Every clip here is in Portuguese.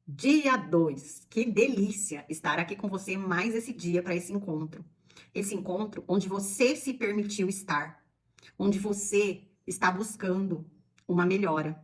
Dia 2. Que delícia estar aqui com você mais esse dia para esse encontro. Esse encontro onde você se permitiu estar, onde você está buscando uma melhora,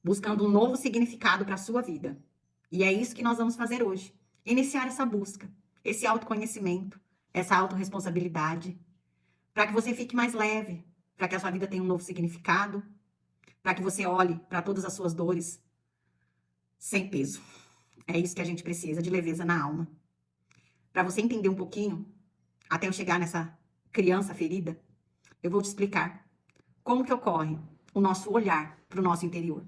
buscando um novo significado para a sua vida. E é isso que nós vamos fazer hoje. Iniciar essa busca, esse autoconhecimento, essa autorresponsabilidade, para que você fique mais leve, para que a sua vida tenha um novo significado, para que você olhe para todas as suas dores sem peso. É isso que a gente precisa, de leveza na alma. Para você entender um pouquinho, até eu chegar nessa criança ferida, eu vou te explicar como que ocorre o nosso olhar para o nosso interior.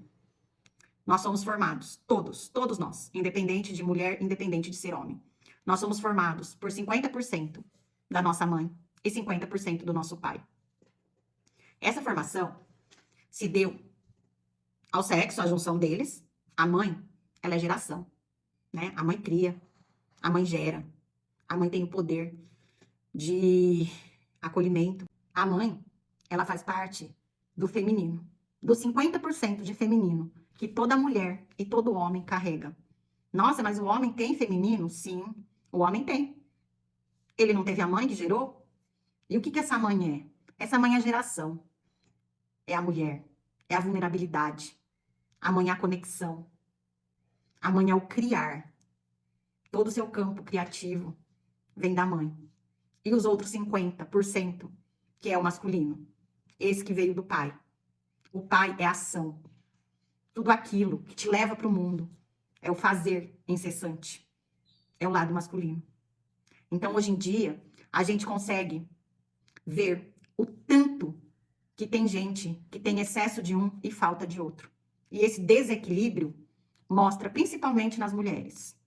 Nós somos formados, todos nós, independente de mulher, independente de ser homem. Nós somos formados por 50% da nossa mãe e 50% do nosso pai. Essa formação se deu ao sexo, à junção deles. A mãe, ela é geração, né? A mãe cria, a mãe gera, a mãe tem o poder de acolhimento. A mãe, ela faz parte do feminino, do 50% de feminino que toda mulher e todo homem carrega. Nossa, mas o homem tem feminino? Sim, o homem tem. Ele não teve a mãe que gerou? E o que essa mãe é? Essa mãe é a geração, é a mulher, é a vulnerabilidade. A mãe é a conexão. A mãe é o criar. Todo o seu campo criativo vem da mãe. E os outros 50%, que é o masculino, esse que veio do pai. O pai é a ação. Tudo aquilo que te leva para o mundo é o fazer incessante. É o lado masculino. Então, hoje em dia, a gente consegue ver o tanto que tem gente que tem excesso de um e falta de outro. E esse desequilíbrio mostra principalmente nas mulheres.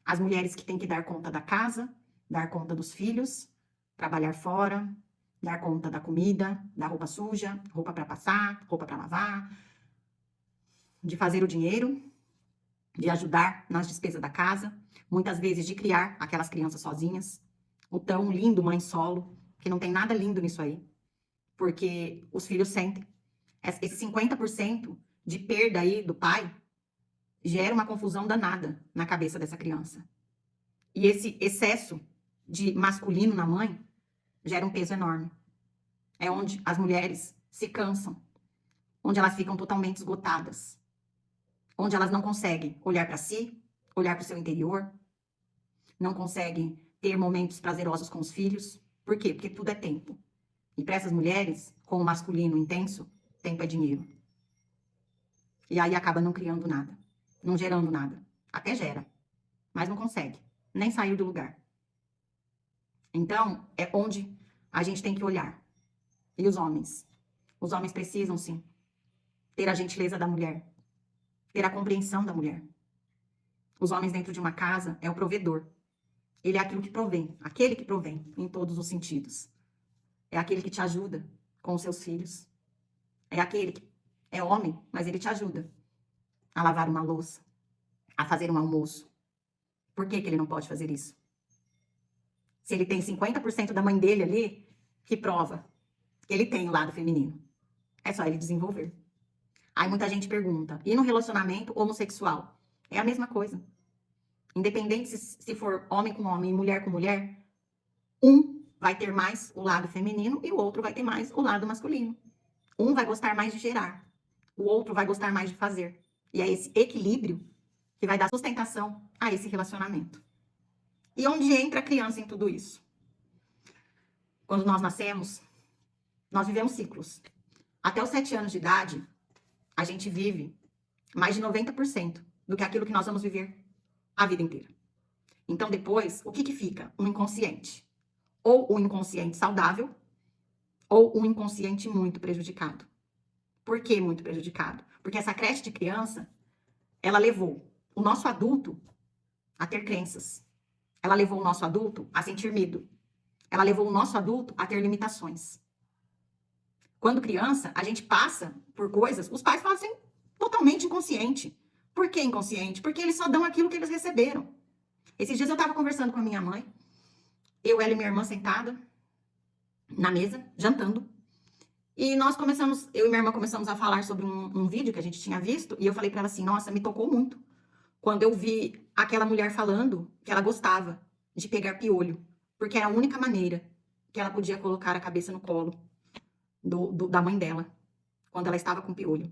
As mulheres que têm que dar conta da casa, dar conta dos filhos, trabalhar fora, dar conta da comida, da roupa suja, roupa para passar, roupa para lavar, de fazer o dinheiro, de ajudar nas despesas da casa, muitas vezes de criar aquelas crianças sozinhas, o tão lindo mãe solo, que não tem nada lindo nisso aí, porque os filhos sentem. Esse 50% de perda aí do pai gera uma confusão danada na cabeça dessa criança. E esse excesso de masculino na mãe gera um peso enorme. É onde as mulheres se cansam, onde elas ficam totalmente esgotadas, onde elas não conseguem olhar para si, olhar para o seu interior, não conseguem ter momentos prazerosos com os filhos. Por quê? Porque tudo é tempo. E para essas mulheres, com o masculino intenso, tempo é dinheiro. E aí acaba não criando nada, não gerando nada. Até gera, mas não consegue nem sair do lugar. Então, é onde a gente tem que olhar. E os homens? Os homens precisam, sim, ter a gentileza da mulher, ter a compreensão da mulher. Os homens dentro de uma casa é o provedor. Ele é aquilo que provém, aquele que provém em todos os sentidos. É aquele que te ajuda com os seus filhos. É aquele que é homem, mas ele te ajuda a lavar uma louça, a fazer um almoço. Por que ele não pode fazer isso? Se ele tem 50% da mãe dele ali, que prova que ele tem o lado feminino. É só ele desenvolver. Aí muita gente pergunta, e no relacionamento homossexual? É a mesma coisa. Independente se for homem com homem e mulher com mulher, um vai ter mais o lado feminino e o outro vai ter mais o lado masculino. Um vai gostar mais de gerar, o outro vai gostar mais de fazer. E é esse equilíbrio que vai dar sustentação a esse relacionamento. E onde entra a criança em tudo isso? Quando nós nascemos, nós vivemos ciclos. Até os 7 anos de idade, a gente vive mais de 90% do que aquilo que nós vamos viver a vida inteira. Então, depois, o que fica? Um inconsciente. Ou um inconsciente saudável, ou um inconsciente muito prejudicado. Por que muito prejudicado? Porque essa creche de criança, ela levou o nosso adulto a ter crenças. Ela levou o nosso adulto a sentir medo. Ela levou o nosso adulto a ter limitações. Quando criança, a gente passa por coisas, os pais fazem totalmente inconsciente. Por que inconsciente? Porque eles só dão aquilo que eles receberam. Esses dias eu estava conversando com a minha mãe, ela e minha irmã sentada na mesa, jantando. E nós eu e minha irmã começamos a falar sobre um vídeo que a gente tinha visto, e eu falei para ela assim, nossa, me tocou muito. quando eu vi aquela mulher falando que ela gostava de pegar piolho, porque era a única maneira que ela podia colocar a cabeça no colo da mãe dela, quando ela estava com piolho.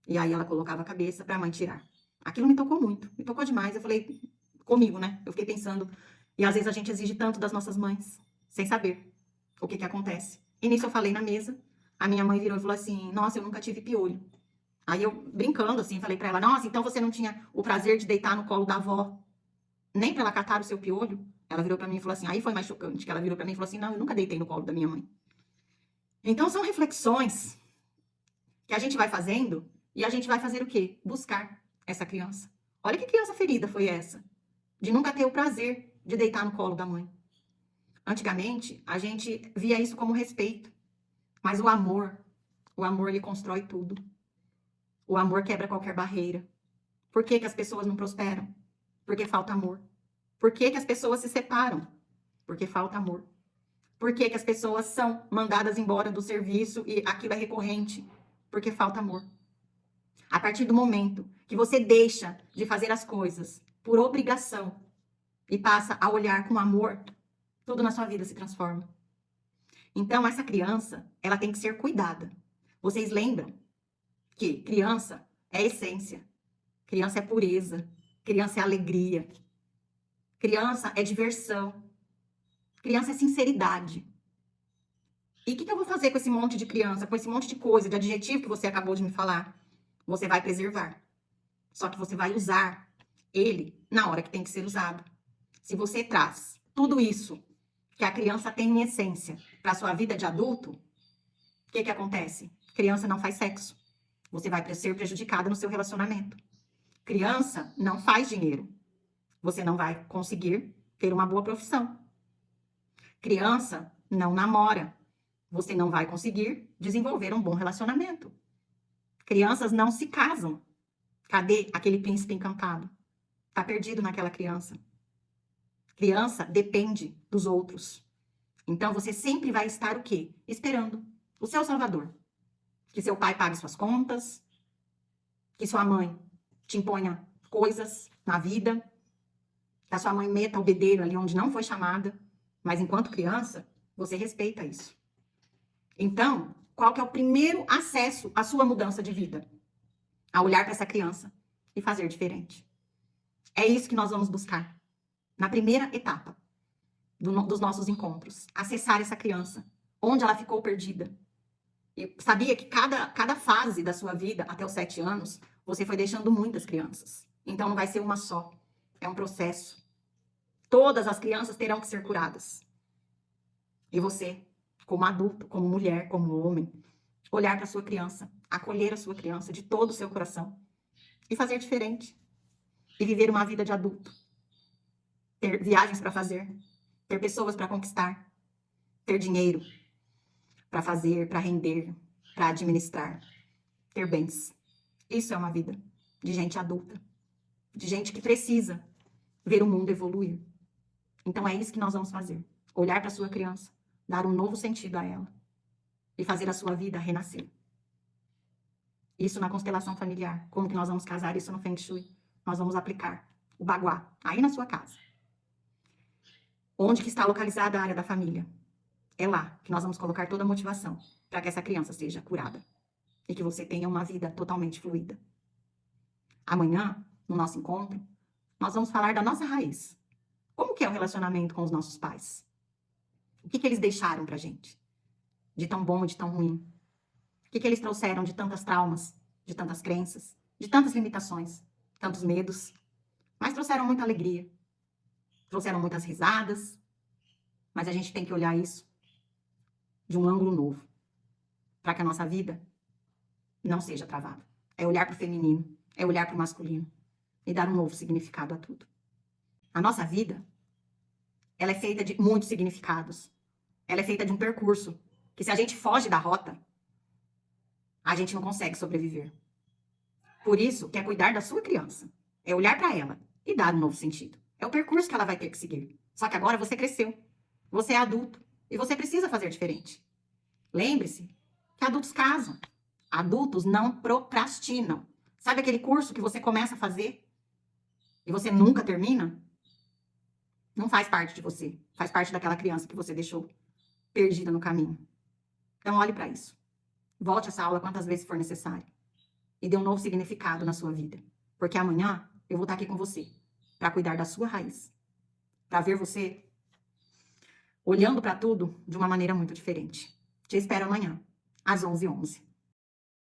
E aí ela colocava a cabeça para a mãe tirar. Aquilo me tocou muito, me tocou demais. Eu falei, comigo, né? Eu fiquei pensando, e às vezes a gente exige tanto das nossas mães, sem saber o que acontece. E nisso eu falei na mesa, a minha mãe virou e falou assim, nossa, eu nunca tive piolho. Aí eu, brincando assim, falei pra ela, nossa, então você não tinha o prazer de deitar no colo da avó, nem pra ela catar o seu piolho? Ela virou pra mim e falou assim, aí foi mais chocante, que ela virou pra mim e falou assim, não, eu nunca deitei no colo da minha mãe. Então são reflexões que a gente vai fazendo e a gente vai fazer o quê? Buscar essa criança. Olha que criança ferida foi essa, de nunca ter o prazer de deitar no colo da mãe. Antigamente, a gente via isso como respeito, mas o amor ele constrói tudo. O amor quebra qualquer barreira. Por que as pessoas não prosperam? Porque falta amor. Por que as pessoas se separam? Porque falta amor. Por que as pessoas são mandadas embora do serviço e aquilo é recorrente? Porque falta amor. A partir do momento que você deixa de fazer as coisas por obrigação e passa a olhar com amor, tudo na sua vida se transforma. Então, essa criança, ela tem que ser cuidada. Vocês lembram que criança é essência, criança é pureza, criança é alegria, criança é diversão, criança é sinceridade. E o que eu vou fazer com esse monte de criança, com esse monte de coisa, de adjetivo que você acabou de me falar? Você vai preservar. Só que você vai usar ele na hora que tem que ser usado. Se você traz tudo isso que a criança tem em essência para sua vida de adulto, o que acontece? Criança não faz sexo. Você vai ser prejudicada no seu relacionamento. Criança não faz dinheiro. Você não vai conseguir ter uma boa profissão. Criança não namora. Você não vai conseguir desenvolver um bom relacionamento. Crianças não se casam. Cadê aquele príncipe encantado? Tá perdido naquela criança. Criança depende dos outros. Então você sempre vai estar o quê? Esperando o seu salvador. Que seu pai pague suas contas, que sua mãe te imponha coisas na vida, que a sua mãe meta o bedelho ali onde não foi chamada, mas enquanto criança, você respeita isso. Então, qual que é o primeiro acesso à sua mudança de vida? A olhar para essa criança e fazer diferente. É isso que nós vamos buscar na primeira etapa dos nossos encontros. Acessar essa criança, onde ela ficou perdida. E sabia que cada fase da sua vida, até os 7 anos, você foi deixando muitas crianças. Então, não vai ser uma só. É um processo. Todas as crianças terão que ser curadas. E você, como adulto, como mulher, como homem, olhar para sua criança, acolher a sua criança de todo o seu coração e fazer diferente. E viver uma vida de adulto. Ter viagens para fazer, ter pessoas para conquistar, ter dinheiro para fazer, para render, para administrar, ter bens. Isso é uma vida de gente adulta, de gente que precisa ver o mundo evoluir. Então é isso que nós vamos fazer. Olhar para a sua criança, dar um novo sentido a ela e fazer a sua vida renascer. Isso na constelação familiar. Como que nós vamos casar isso no Feng Shui? Nós vamos aplicar o Baguá aí na sua casa. Onde que está localizada a área da família? É lá que nós vamos colocar toda a motivação para que essa criança seja curada e que você tenha uma vida totalmente fluida. Amanhã, no nosso encontro, nós vamos falar da nossa raiz. Como que é o relacionamento com os nossos pais? O que eles deixaram pra gente? De tão bom e de tão ruim? O que eles trouxeram de tantas traumas, de tantas crenças, de tantas limitações, tantos medos? Mas trouxeram muita alegria. Trouxeram muitas risadas. Mas a gente tem que olhar isso de um ângulo novo, para que a nossa vida não seja travada. É olhar para o feminino, é olhar para o masculino e dar um novo significado a tudo. A nossa vida, ela é feita de muitos significados. Ela é feita de um percurso que, se a gente foge da rota, a gente não consegue sobreviver. Por isso, que é cuidar da sua criança, é olhar para ela e dar um novo sentido. É o percurso que ela vai ter que seguir. Só que agora você cresceu, você é adulto e você precisa fazer diferente. Lembre-se que adultos casam. Adultos não procrastinam. Sabe aquele curso que você começa a fazer e você nunca termina, não faz parte de você. Faz parte daquela criança que você deixou perdida no caminho. Então, olhe para isso. Volte essa aula quantas vezes for necessário. E dê um novo significado na sua vida. Porque amanhã eu vou estar aqui com você para cuidar da sua raiz. Para ver você olhando para tudo de uma maneira muito diferente. Te espero amanhã, às 11h11.